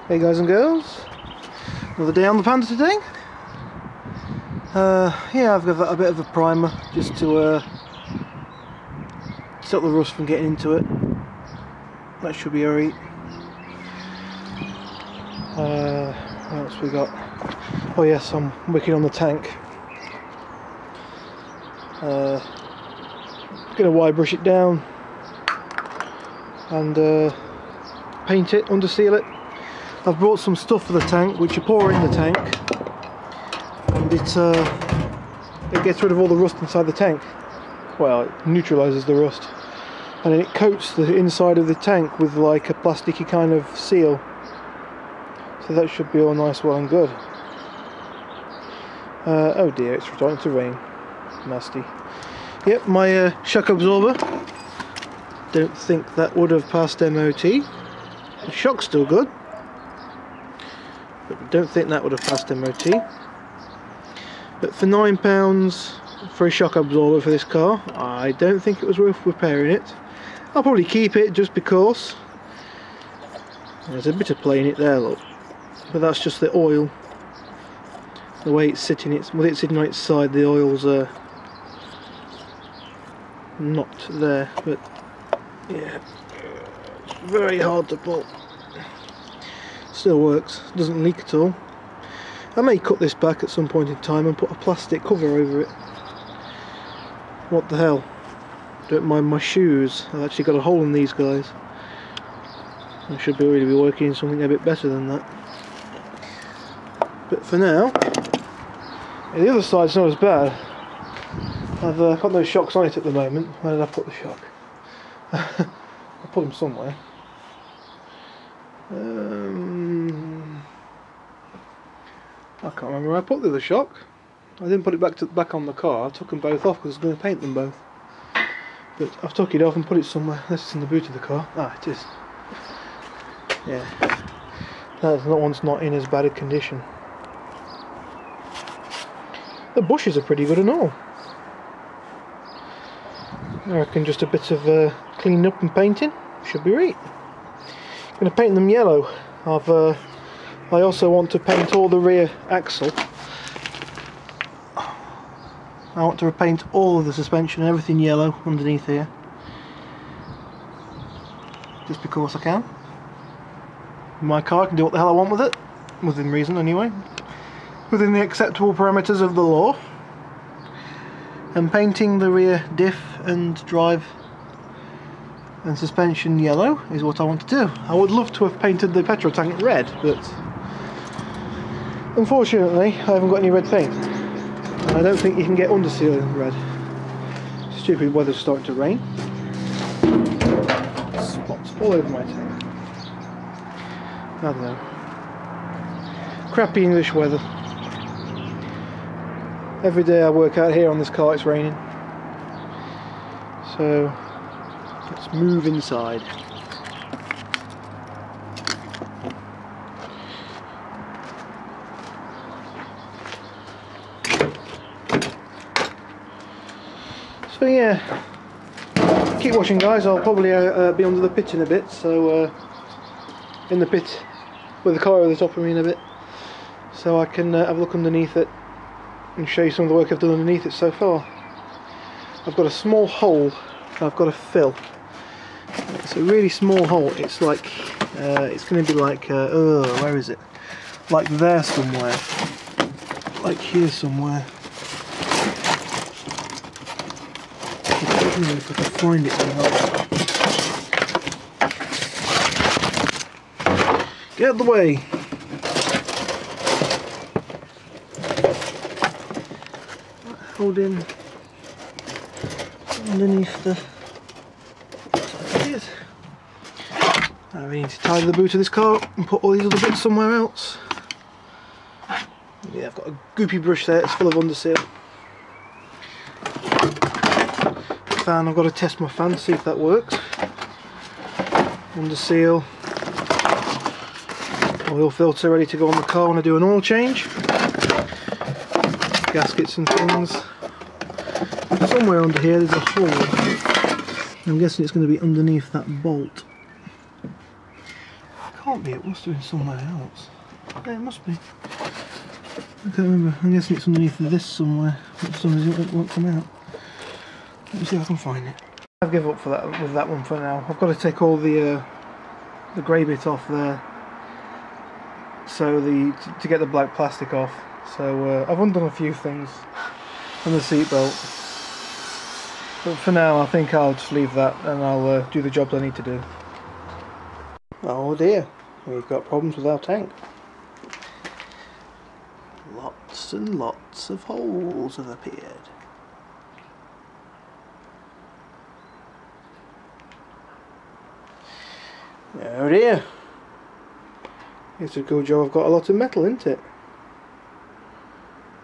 Hey guys and girls, another day on the Panda today. Yeah, I've got a bit of a primer just to stop the rust from getting into it. That should be alright. What else we got? Oh yes, I'm working on the tank. Gonna wire brush it down and paint it, underseal it. I've brought some stuff for the tank which you pour in the tank, and it gets rid of all the rust inside the tank. Well, it neutralises the rust, and then it coats the inside of the tank with like a plasticky kind of seal. So that should be all nice, well and good. Oh dear, it's starting to rain. Nasty. Yep, my shock absorber. Don't think that would have passed MOT. The shock's still good, but don't think that would have passed MOT. But for £9 for a shock absorber for this car, I don't think it was worth repairing it. I'll probably keep it just because. There's a bit of play in it there, look. But that's just the oil. The way it's sitting, with it sitting on its side, the oil's not there. But yeah, it's very hard to pull. Still works, doesn't leak at all. I may cut this back at some point in time and put a plastic cover over it. What the hell? Don't mind my shoes. I've actually got a hole in these guys. I should really be working in something a bit better than that. But for now, the other side's not as bad. I've got no shocks on it at the moment. Where did I put the shock? I put them somewhere. I can't remember where I put the other shock. I didn't put it back on the car. I took them both off because I was going to paint them both. But I've took it off and put it somewhere. Unless it's in the boot of the car. Ah, it is. Yeah. That one's not in as bad a condition. The bushes are pretty good and all. I reckon just a bit of cleaning up and painting should be right. I'm going to paint them yellow. I also want to paint all the rear axle. I want to repaint all of the suspension and everything yellow underneath here. Just because I can. My car, I can do what the hell I want with it. Within reason anyway. Within the acceptable parameters of the law. And painting the rear diff and drive and suspension yellow is what I want to do. I would love to have painted the petrol tank red, but unfortunately I haven't got any red paint. And I don't think you can get underseal in red. Stupid weather's starting to rain. Spots all over my tank. I don't know. Crappy English weather. Every day I work out here on this car it's raining. So let's move inside. So yeah, keep watching guys. I'll probably be under the pit in a bit, so in the pit with the car over the top of me in a bit, so I can have a look underneath it and show you some of the work I've done underneath it so far. I've got a small hole I've got to fill. It's a really small hole. It's like it's going to be like where is it? Like there somewhere, like here somewhere. I don't know if I can find it now. Get out of the way. Hold in underneath the. Like it is. Now we need to tidy the boot of this car and put all these other bits somewhere else. Yeah, I've got a goopy brush there, it's full of underseal. Fan, I've got to test my fan to see if that works. Underseal. Oil filter ready to go on the car when I do an oil change. Gaskets and things. Somewhere under here there's a hole. I'm guessing it's going to be underneath that bolt. I can't be, it must have been somewhere else. Yeah, it must be. I can't remember, I'm guessing it's underneath this somewhere, but for some reason it won't come out. Let me see if I can find it. I've given up for that with that one for now. I've got to take all the grey bit off there, so to get the black plastic off. So I've undone a few things on the seat belt, but for now I think I'll just leave that and I'll do the jobs I need to do. Oh dear, we've got problems with our tank. Lots and lots of holes have appeared. Oh dear. It's a good job I've got a lot of metal, isn't it?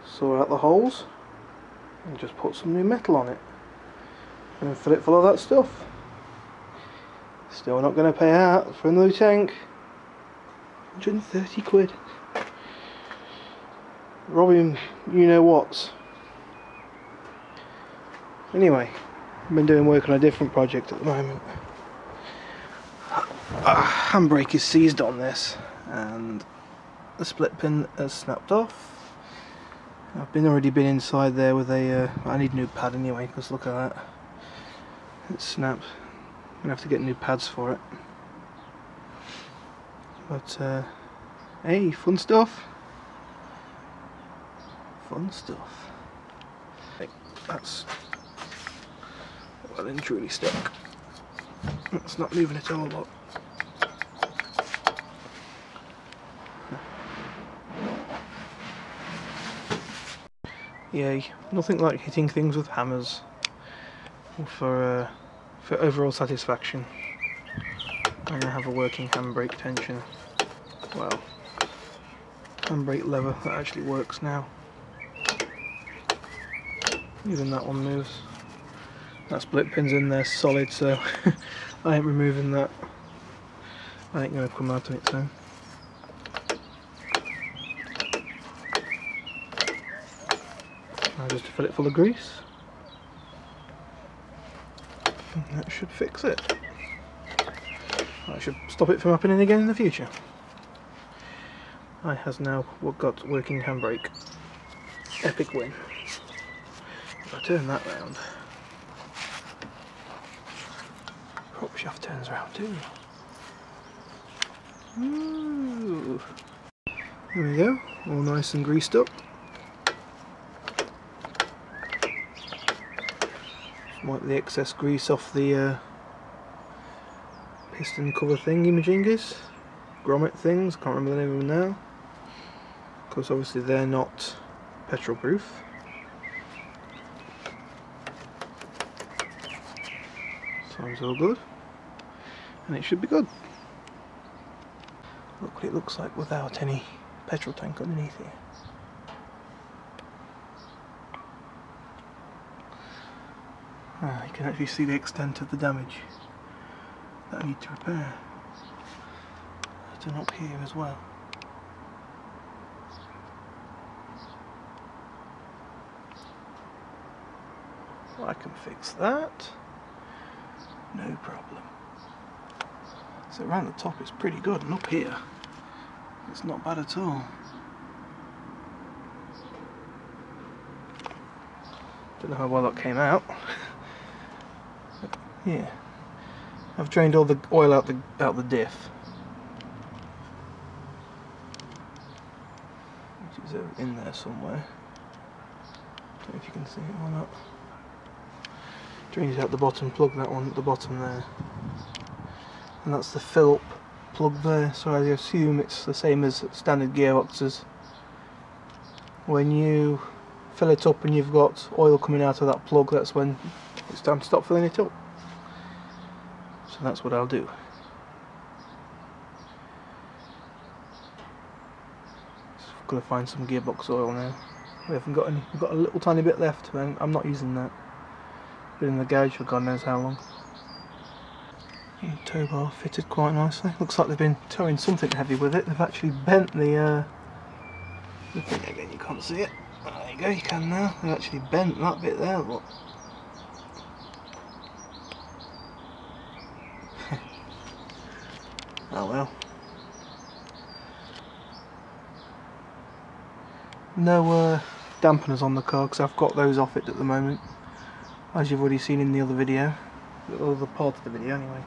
Saw out the holes and just put some new metal on it and fill it full of that stuff. Still not going to pay out for a new tank. 130 quid. Robbing you know what. Anyway, I've been doing work on a different project at the moment. Handbrake is seized on this and the split pin has snapped off. I've already been inside there with a I need a new pad anyway, because look at that, it's snapped. I'm gonna have to get new pads for it, but hey, fun stuff. That's well and truly stuck. It's not moving at all, but yay, nothing like hitting things with hammers for overall satisfaction. I'm gonna have a working handbrake tension. Well, handbrake lever that actually works now. Even that one moves. That split pin's in there solid, so I ain't removing that. I ain't gonna come out on its own. Now just to fill it full of grease. And that should fix it. That should stop it from happening again in the future. I has now got working handbrake. Epic win. If I turn that round, prop shaft turns around too. Ooh. There we go, all nice and greased up. Wipe the excess grease off the piston cover thingy-majingies, grommet things, can't remember the name of them now, because obviously they're not petrol proof. Sounds all good, and it should be good. Look what it looks like without any petrol tank underneath here. You can actually see the extent of the damage that I need to repair. It's done up here as well. Well, I can fix that. No problem. So around the top it's pretty good, and up here it's not bad at all. Don't know how well that came out. Yeah, I've drained all the oil out the diff, which is in there somewhere. Don't know if you can see it or not. Drained it out the bottom, plug that one at the bottom there, and that's the fill up plug there. So I assume it's the same as standard gearboxes. When you fill it up and you've got oil coming out of that plug, that's when it's time to stop filling it up. So that's what I'll do. Just gotta find some gearbox oil now. We haven't got any. We've got a little tiny bit left, and I'm not using that. Been in the garage for God knows how long. Tow bar fitted quite nicely. Looks like they've been towing something heavy with it. They've actually bent the thing again. You can't see it. There you go. You can now. They've actually bent that bit there. Look. Oh well. No dampeners on the car because I've got those off it at the moment, as you've already seen in the other video, the other part of the video anyway.